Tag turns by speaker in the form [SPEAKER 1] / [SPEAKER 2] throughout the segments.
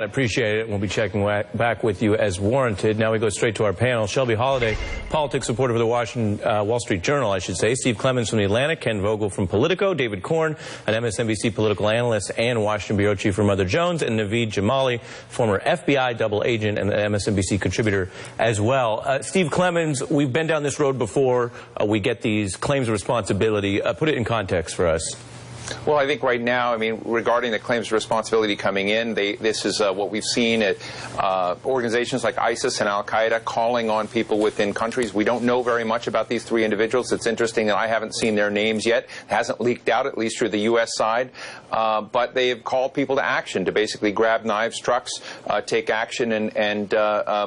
[SPEAKER 1] I appreciate it. We'll be checking back with you as warranted. Now we go straight to our panel. Shelby Holliday, politics reporter for the Wall Street Journal, I should say. Steve Clemens from The Atlantic. Ken Vogel from Politico. David Korn, an MSNBC political analyst and Washington bureau chief for Mother Jones. And Naveed Jamali, former FBI double agent and an MSNBC contributor as well. Steve Clemens, we've been down this road before. We get these claims of responsibility. Put it in context for us.
[SPEAKER 2] Well, I think right now, I mean, regarding the claims of responsibility coming in, this is what we've seen at organizations like ISIS and Al-Qaeda calling on people within countries. We don't know very much about these three individuals. It's interesting that I haven't seen their names yet. It hasn't leaked out, at least through the U.S. side. But they have called people to action, to basically grab knives, trucks, take action, and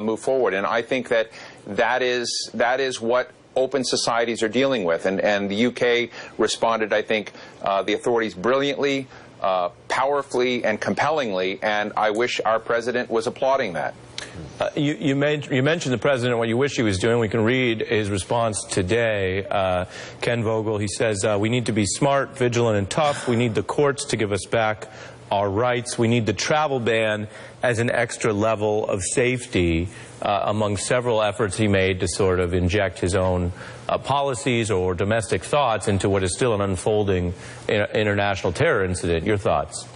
[SPEAKER 2] move forward. And I think that is what open societies are dealing with, and the UK responded, I think, the authorities brilliantly, powerfully, and compellingly, and I wish our president was applauding that.
[SPEAKER 1] You mentioned the president, what you wish he was doing. We can read his response today. Ken Vogel, he says, we need to be smart, vigilant, and tough. We need the courts to give us back our rights. We need the travel ban as an extra level of safety, among several efforts he made to sort of inject his own policies or domestic thoughts into what is still an unfolding international terror incident. Your thoughts?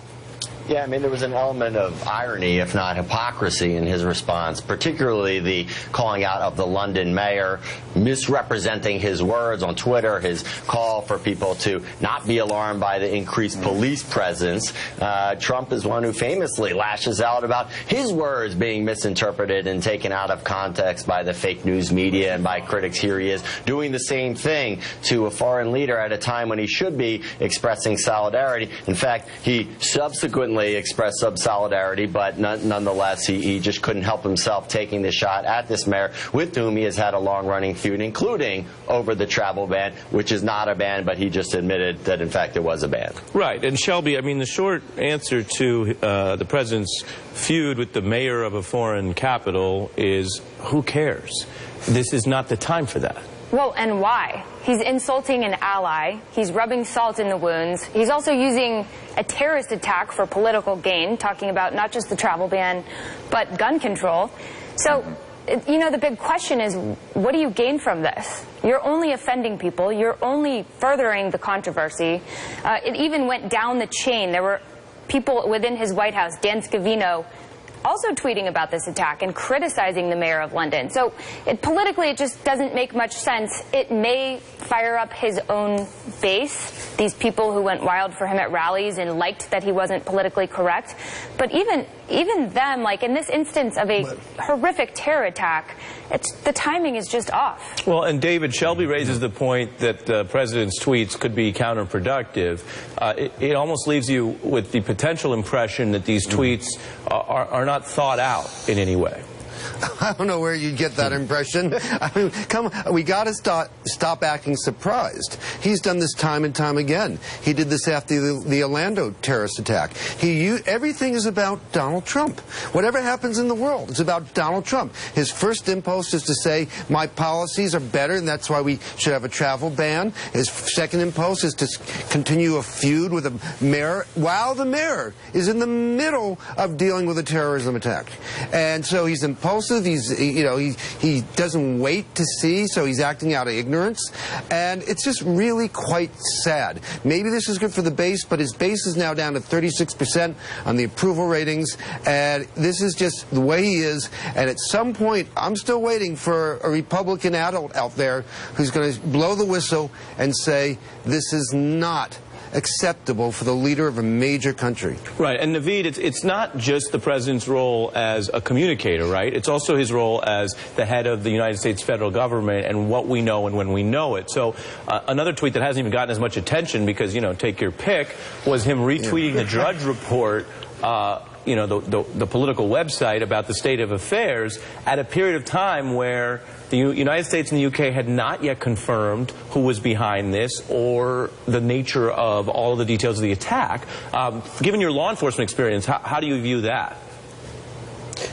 [SPEAKER 3] Yeah, I mean, there was an element of irony, if not hypocrisy, in his response, particularly the calling out of the London mayor, misrepresenting his words on Twitter, his call for people to not be alarmed by the increased police presence. Trump is one who famously lashes out about his words being misinterpreted and taken out of context by the fake news media and by critics. Here he is doing the same thing to a foreign leader at a time when he should be expressing solidarity. In fact, he subsequently expressed some solidarity, but nonetheless, he just couldn't help himself taking the shot at this mayor with whom he has had a long-running feud, including over the travel ban, which is not a ban, but he just admitted that, in fact, it was a ban.
[SPEAKER 1] Right. And Shelby, I mean, the short answer to the president's feud with the mayor of a foreign capital is, who cares? This is not the time for that.
[SPEAKER 4] Well, and why? He's insulting an ally. He's rubbing salt in the wounds. He's also using a terrorist attack for political gain, talking about not just the travel ban, but gun control. So, you know, the big question is, what do you gain from this? You're only offending people. You're only furthering the controversy. It even went down the chain. There were people within his White House, Dan Scavino, also tweeting about this attack and criticizing the mayor of London. So politically, it just doesn't make much sense. It may fire up his own base, these people who went wild for him at rallies and liked that he wasn't politically correct. But even them, like in this instance of a horrific terror attack, the timing is just off.
[SPEAKER 1] Well, and David, Shelby raises the point that the president's tweets could be counterproductive. It almost leaves you with the potential impression that these tweets are not thought out in any way.
[SPEAKER 5] I don't know where you get that impression. I mean, come on, we got to stop acting surprised. He's done this time and time again. He did this after the Orlando terrorist attack. Everything is about Donald Trump. Whatever happens in the world, it's about Donald Trump. His first impulse is to say, my policies are better, and that's why we should have a travel ban. His second impulse is to continue a feud with the mayor, while the mayor is in the middle of dealing with a terrorism attack. And so he's impulsive. He doesn't wait to see, so he's acting out of ignorance, and it's just really quite sad. Maybe this is good for the base, but his base is now down to 36% on the approval ratings, and this is just the way he is. And at some point, I'm still waiting for a Republican adult out there who's going to blow the whistle and say, this is not acceptable for the leader of a major country.
[SPEAKER 1] Right, and Naveed, it's not just the president's role as a communicator, right? It's also his role as the head of the United States federal government and what we know and when we know it. So another tweet that hasn't even gotten as much attention because, you know, take your pick, was him retweeting the Drudge Report, you know, the political website about the state of affairs at a period of time where the United States and the UK had not yet confirmed who was behind this or the nature of all of the details of the attack. Given your law enforcement experience, how do you view that?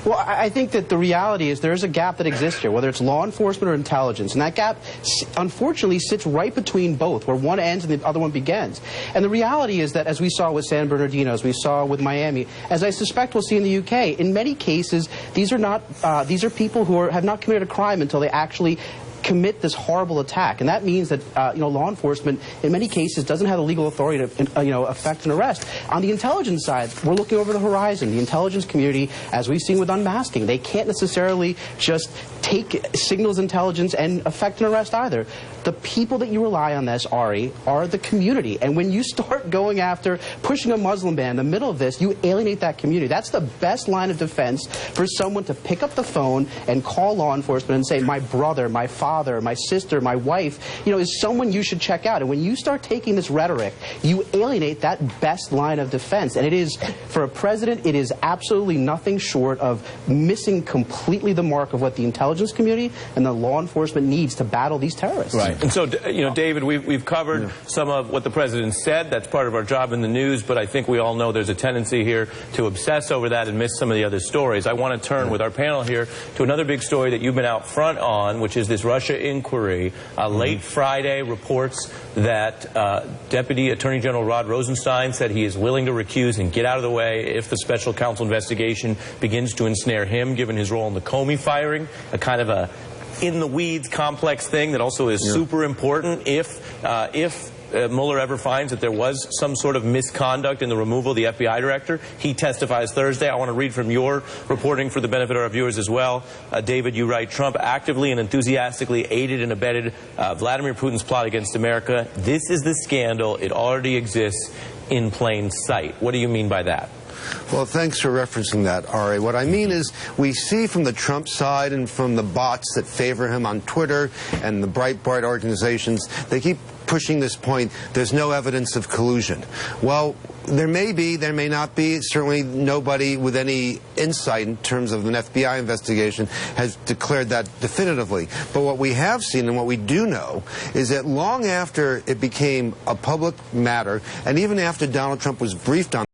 [SPEAKER 6] Well, I think that the reality is there is a gap that exists here, whether it's law enforcement or intelligence, and that gap, unfortunately, sits right between both, where one ends and the other one begins. And the reality is that, as we saw with San Bernardino, as we saw with Miami, as I suspect we'll see in the UK, in many cases, these are people who have not committed a crime until they actually commit this horrible attack, and that means that law enforcement in many cases doesn't have the legal authority to effect an arrest. On the intelligence side, we're looking over the horizon. The intelligence community, as we've seen with unmasking, they can't necessarily just take signals intelligence and effect an arrest either. The people that you rely on this, Ari, are the community, and when you start going after pushing a Muslim ban in the middle of this, you alienate that community. That's the best line of defense for someone to pick up the phone and call law enforcement and say, my brother, my father, my sister, my wife, is someone you should check out. And when you start taking this rhetoric, you alienate that best line of defense. And it is, for a president, it is absolutely nothing short of missing completely the mark of what the intelligence community and the law enforcement needs to battle these terrorists.
[SPEAKER 1] Right. And so, David, we've covered some of what the president said. That's part of our job in the news, but I think we all know there's a tendency here to obsess over that and miss some of the other stories. I want to turn with our panel here to another big story that you've been out front on, which is this Russia inquiry. Late Friday, reports that Deputy Attorney General Rod Rosenstein said he is willing to recuse and get out of the way if the special counsel investigation begins to ensnare him, given his role in the Comey firing, a kind of a in-the-weeds complex thing that also is super important if Mueller ever finds that there was some sort of misconduct in the removal of the FBI director. He testifies Thursday. I want to read from your reporting for the benefit of our viewers as well. David, you write, Trump actively and enthusiastically aided and abetted Vladimir Putin's plot against America. This is the scandal. It already exists in plain sight. What do you mean by that?
[SPEAKER 5] Well, thanks for referencing that, Ari. What I mean is we see from the Trump side and from the bots that favor him on Twitter and the Breitbart organizations, they keep pushing this point, there's no evidence of collusion. Well, there may be, there may not be. Certainly nobody with any insight in terms of an FBI investigation has declared that definitively. But what we have seen and what we do know is that long after it became a public matter, and even after Donald Trump was briefed on